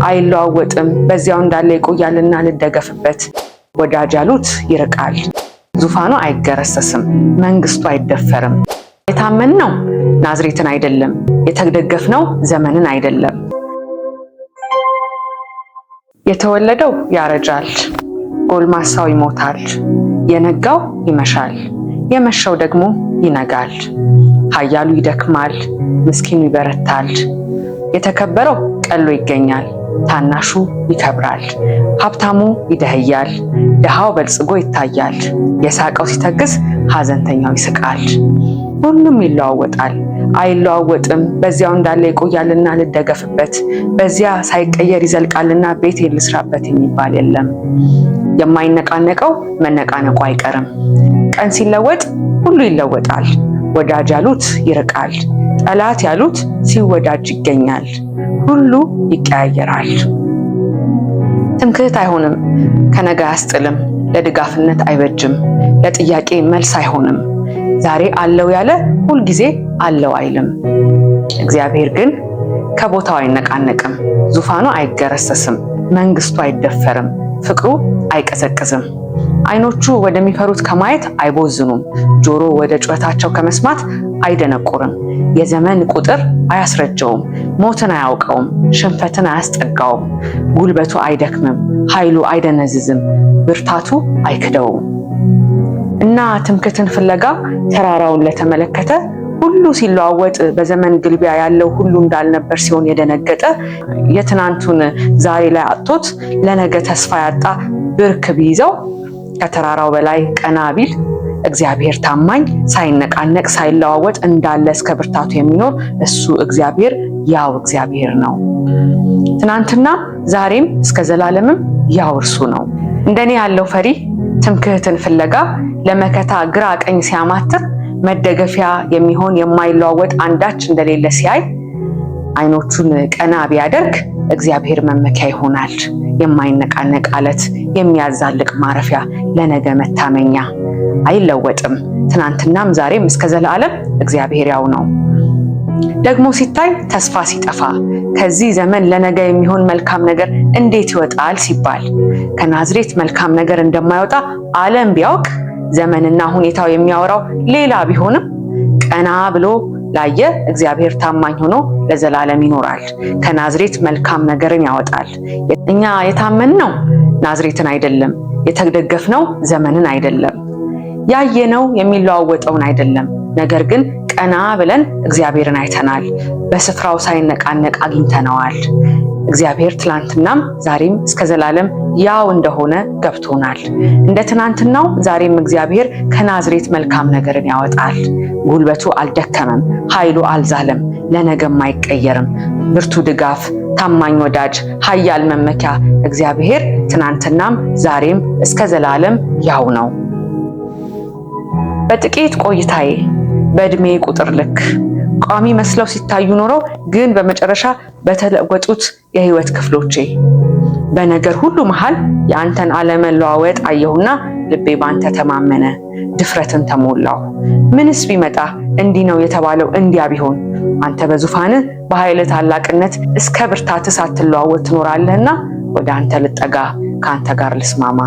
አይለዋወጥም በዚያው እንዳለ ይቆያልና ልደገፍበት። ወዳጅ ያሉት ይርቃል፣ ዙፋኑ አይገረሰስም፣ መንግስቱ አይደፈርም። የታመንነው ናዝሬትን አይደለም፣ የተደገፍነው ዘመንን አይደለም። የተወለደው ያረጃል፣ ጎልማሳው ይሞታል፣ የነጋው ይመሻል፣ የመሸው ደግሞ ይነጋል። ኃያሉ ይደክማል፣ ምስኪኑ ይበረታል። የተከበረው ቀሎ ይገኛል፣ ታናሹ ይከብራል። ሀብታሙ ይደህያል፣ ድሃው በልጽጎ ይታያል። የሳቀው ሲተክዝ ሐዘንተኛው ይስቃል። ሁሉም ይለዋወጣል፣ አይለዋወጥም በዚያው እንዳለ ይቆያልና ልደገፍበት። በዚያ ሳይቀየር ይዘልቃልና ቤት ልስራበት የሚባል የለም። የማይነቃነቀው መነቃነቁ አይቀርም። ቀን ሲለወጥ ሁሉ ይለወጣል። ወዳጅ ያሉት ይርቃል፣ ጠላት ያሉት ሲወዳጅ ይገኛል። ሁሉ ይቀያየራል። ትምክህት አይሆንም፣ ከነገ አያስጥልም። ለድጋፍነት አይበጅም፣ ለጥያቄ መልስ አይሆንም። ዛሬ አለው ያለ ሁልጊዜ አለው አይልም። እግዚአብሔር ግን ከቦታው አይነቃነቅም፣ ዙፋኑ አይገረሰስም፣ መንግስቱ አይደፈርም፣ ፍቅሩ አይቀዘቅዝም። ዓይኖቹ ወደሚፈሩት ከማየት አይቦዝኑም፣ ጆሮ ወደ ጩኸታቸው ከመስማት አይደነቁርም። የዘመን ቁጥር አያስረጀውም፣ ሞትን አያውቀውም፣ ሽንፈትን አያስጠጋውም። ጉልበቱ አይደክምም፣ ኃይሉ አይደነዝዝም፣ ብርታቱ አይክደውም። እና ትምክህትን ፍለጋ ተራራውን ለተመለከተ ሁሉ ሲለዋወጥ በዘመን ግልቢያ ያለው ሁሉ እንዳልነበር ሲሆን የደነገጠ የትናንቱን ዛሬ ላይ አጥቶት ለነገ ተስፋ ያጣ ብርክ ቢይዘው ከተራራው በላይ ቀና ቢል እግዚአብሔር ታማኝ ሳይነቃነቅ ሳይለዋወጥ እንዳለ እስከ ብርታቱ የሚኖር እሱ እግዚአብሔር ያው እግዚአብሔር ነው። ትናንትና ዛሬም እስከ ዘላለምም ያው እርሱ ነው። እንደኔ ያለው ፈሪ ትምክህትን ፍለጋ ለመከታ ግራ ቀኝ ሲያማትር መደገፊያ የሚሆን የማይለዋወጥ አንዳች እንደሌለ ሲያይ ዓይኖቹን ቀና ቢያደርግ እግዚአብሔር መመኪያ ይሆናል። የማይነቃነቅ አለት፣ የሚያዛልቅ ማረፊያ፣ ለነገ መታመኛ። አይለወጥም ትናንትናም ዛሬም እስከ ዘላለም እግዚአብሔር ያው ነው። ደግሞ ሲታይ ተስፋ ሲጠፋ ከዚህ ዘመን ለነገ የሚሆን መልካም ነገር እንዴት ይወጣል ሲባል ከናዝሬት መልካም ነገር እንደማይወጣ ዓለም ቢያውቅ ዘመንና ሁኔታው የሚያወራው ሌላ ቢሆንም ቀና ብሎ ላየ እግዚአብሔር ታማኝ ሆኖ ለዘላለም ይኖራል። ከናዝሬት መልካም ነገርን ያወጣል። እኛ የታመንነው ናዝሬትን አይደለም፣ የተደገፍነው ዘመንን አይደለም፣ ያየነው የሚለዋወጠውን አይደለም። ነገር ግን ቀና ብለን እግዚአብሔርን አይተናል፣ በስፍራው ሳይነቃነቅ አግኝተነዋል። እግዚአብሔር ትላንትናም ዛሬም እስከ ዘላለም ያው እንደሆነ ገብቶናል። እንደ ትናንትናው ዛሬም እግዚአብሔር ከናዝሬት መልካም ነገርን ያወጣል። ጉልበቱ አልደከመም፣ ኃይሉ አልዛለም፣ ለነገም አይቀየርም። ብርቱ ድጋፍ፣ ታማኝ ወዳጅ፣ ኃያል መመኪያ እግዚአብሔር ትናንትናም ዛሬም እስከ ዘላለም ያው ነው። በጥቂት ቆይታዬ በእድሜ ቁጥር ልክ ቋሚ መስለው ሲታዩ ኖረው ግን በመጨረሻ በተለወጡት የህይወት ክፍሎቼ በነገር ሁሉ መሃል የአንተን አለመለዋወጥ አየሁና ልቤ ባንተ ተማመነ፣ ድፍረትን ተሞላው። ምንስ ቢመጣ እንዲህ ነው የተባለው እንዲያ ቢሆን አንተ በዙፋንህ በኃይል ታላቅነት እስከ ብርታትህ ሳትለዋወጥ ትኖራለህና ወደ አንተ ልጠጋ፣ ከአንተ ጋር ልስማማ።